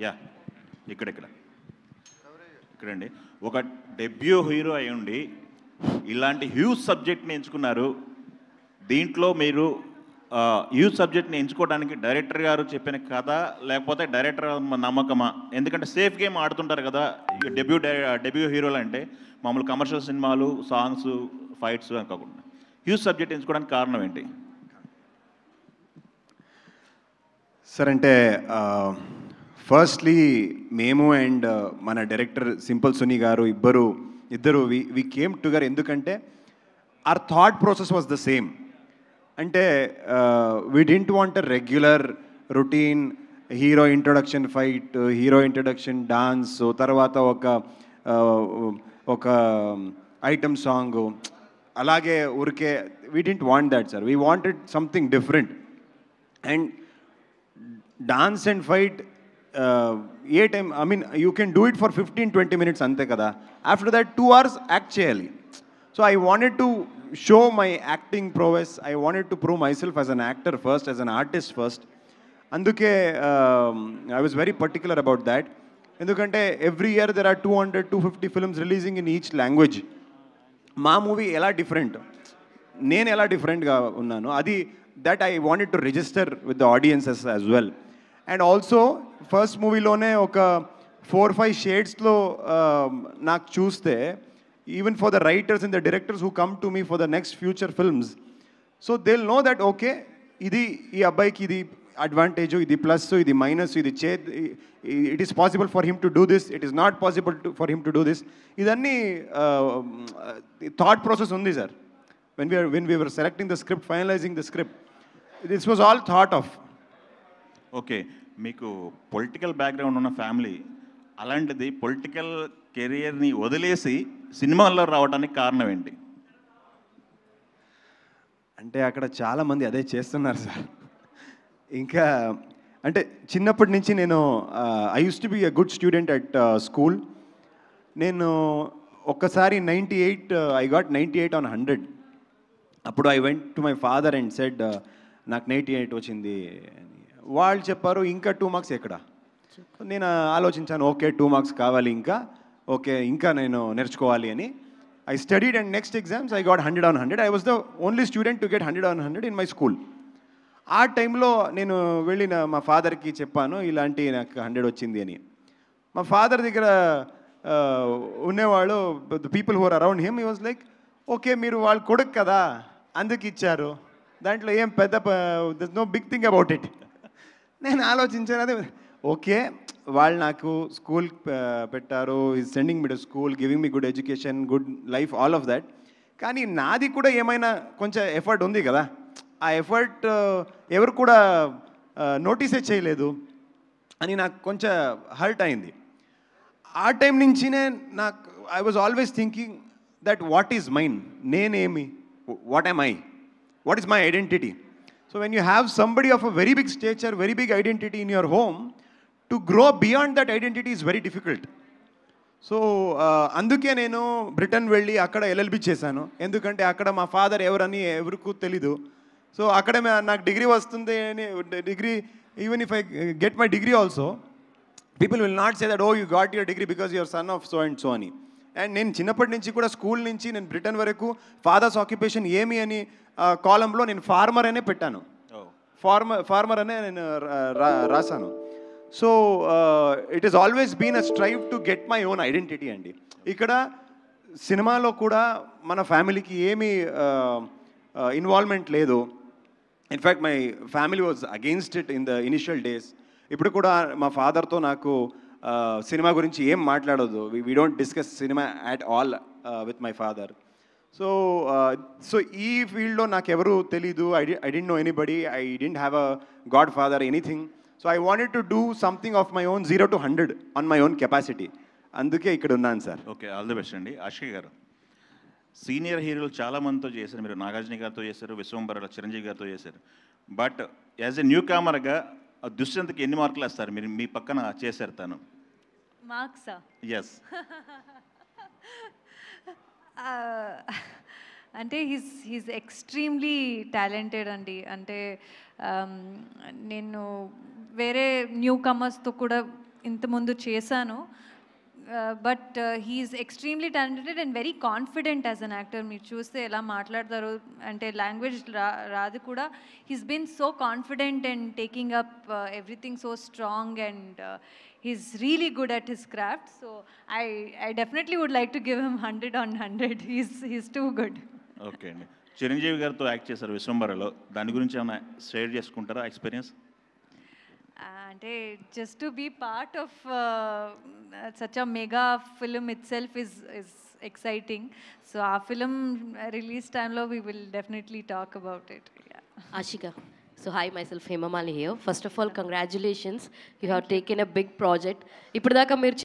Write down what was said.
Yeah ఇక్కడండి ఒక debut hero అయి ఉండి ఇలాంటి హ్యూజ్ సబ్జెక్ట్ని ఎంచుకున్నారు. దీంట్లో మీరు హ్యూజ్ సబ్జెక్ట్ని ఎంచుకోవడానికి డైరెక్టర్ గారు చెప్పిన కథ లేకపోతే డైరెక్టర్ నమ్మకమా? ఎందుకంటే సేఫ్ గేమ్ ఆడుతుంటారు కదా డెబ్యూ హీరోలు అంటే, మామూలు కమర్షియల్ సినిమాలు, సాంగ్స్, ఫైట్స్ అని కాకుండా హ్యూజ్ సబ్జెక్ట్ ఎంచుకోవడానికి కారణం ఏంటి సార్? అంటే ఫస్ట్లీ మేము అండ్ మన డైరెక్టర్ సింపుల్ సునీ గారు ఇద్దరు వి కేమ్ టుగెదర్. ఎందుకంటే our thought process was the same. అంటే we didn't want a regular routine hero introduction fight, hero introduction dance, తర్వాత ఒక ఐటమ్ సాంగ్, అలాగే ఊరికే we didn't want that, sir. We wanted something different. And dance and fight, a time, I mean you can do it for 15-20 minutes అంతే కదా. After that 2 hours act చేయాలి. So I wanted to show my acting prowess. I wanted to prove myself as an actor first, as an artist first. అందుకే I was very particular about that. ఎందుకంటే every year there are 200-250 films releasing in each language. మా movie ఎలా different, నేను ఎలా డిఫరెంట్గా ఉన్నాను, అది that I wanted to register with the audiences as well. And also first మూవీలోనే ఒక 4-5 షేడ్స్లో నాకు చూస్తే, even for the writers and the directors who come to me for the next future films, so they will know that okay, ఇది ఈ అబ్బాయికి ఇది advantage, ఇది ప్లస్, ఇది మైనస్, ఇది it is possible for him to do this, it is not possible for him to do this. ఇదన్నీ thought process ఉంది sir. when we were selecting the script, finalizing the script, this was all thought of. Okay, మీకు political background ఉన్న family, అలాంటిది political కెరియర్ని వదిలేసి సినిమాల్లో రావడానికి కారణం ఏంటి? అంటే అక్కడ చాలామంది అదే చేస్తున్నారు సార్. ఇంకా అంటే చిన్నప్పటి నుంచి నేను I use to be a good student at school. నేను ఒక్కసారి 98 ఐ గాట్ 98 on 100. అప్పుడు I went to my father and said నాకు 98 వచ్చింది అని. వాళ్ళు చెప్పారు ఇంకా 2 marks ఎక్కడ. నేను ఆలోచించాను, ఓకే 2 marks కావాలి ఇంకా, ఓకే ఇంకా నేను నేర్చుకోవాలి అని. I studied and next exams I got 100 on 100. I was the only student to get 100 on 100 in my school. ఆ టైంలో నేను వెళ్ళిన మా ఫాదర్కి చెప్పాను ఇలాంటి నాకు 100 వచ్చింది అని. మా ఫాదర్ దగ్గర ఉండేవాళ్ళు, the people who are around him, he was like, okay మీరు వాళ్ళ కొడుకు కదా అందుకు ఇచ్చారు, దాంట్లో ఏం పెద్ద there no big thing about it. నేను ఆలోచించాను, అదే ఓకే వాళ్ళు నాకు స్కూల్ పెట్టారు, is sending me to school, giving me good education, good life, all of that. కానీ నాది కూడా ఏమైనా కొంచెం ఎఫర్ట్ ఉంది కదా. ఆ ఎఫర్ట్ ఎవరు కూడా నోటీసే చేయలేదు అని నాకు కొంచెం హర్ట్ అయింది. ఆ టైం నుంచినే నాకు I was always thinking that what is mine, నేనేమి, what am I, what is my identity? So when you have somebody of a very big stature, very big identity in your home, to grow beyond that identity is very difficult. So అందుకే నేను Britain వెళ్ళి అక్కడ LLB చేశాను. ఎందుకంటే అక్కడ మా father ఎవరని ఎవరికి తెలీదు. సో అక్కడ నాకు డిగ్రీ వస్తుంది అని, degree even if I get my degree also, people will not say that oh you got your degree because your son of so and so అని. అండ్ నేను చిన్నప్పటి నుంచి కూడా స్కూల్ నుంచి నేను బ్రిటన్ వరకు ఫాదర్స్ ఆక్యుపేషన్ ఏమి అని కాలంలో నేను ఫార్మర్ అనే పెట్టాను, ఫార్మర్ అనే నేను రాశాను. So it is always been a strive to get my own identity అండి. ఇక్కడ సినిమాలో కూడా మన ఫ్యామిలీకి ఏమీ ఇన్వాల్వ్మెంట్ లేదు. In fact my family was against it in the initial days. ఇప్పుడు కూడా మా ఫాదర్తో నాకు సినిమా గురించి ఏం మాట్లాడదు. We don't discuss cinema at all with my father. So ఈ ఫీల్డ్లో నాకు ఎవరు తెలీదు. I don't know anybody. I don't have a godfather anything. So I wanted to do something of my own 0 to 100 on my own capacity. అందుకే ఇక్కడ ఉన్నాను sir. Okay, all the best అండి. ఆశిక్ గారు, సీనియర్ హీరోలు చాలామందితో చేశారు, మీరు నాగార్జున గారితో చేశారు, విశ్వంబర చిరంజీవి గారితో చేశారు. బట్ యాజ్ ఎ న్యూ కామర్గా దుష్యంత్కి ఎన్ని మార్కులు వేస్తారు? మీరు మీ పక్కన చేశారు తను. మార్క్సా? ఎస్. అంటే హీస్ ఎక్స్ట్రీమ్లీ టాలెంటెడ్ అండి. అంటే నేను వేరే న్యూ కమర్స్తో కూడా ఇంతకుముందు చేశాను. But he's extremely talented and very confident as an actor. మీరు చూస్తే ఎలా మాట్లాడతారు అంటే లాంగ్వేజ్ రాదు కూడా. He's been so confident and taking up everything so strong and he's really good at his craft. So I definitely would like to give him 100 on 100. He's too good. Okay అండి. చిరంజీవి గారితో act చేశారు విశ్వంబరలో, దాని గురించి ఏమైనా share చేసుకుంటారా experience? అంటే just to be part of such a mega film itself is exciting. So our film release time lo we will definitely talk about it. Yeah. Ashika. So hi, myself Hema Mali here. First of all, congratulations. You have taken a big project. ఇప్పుడు దాకా మీరు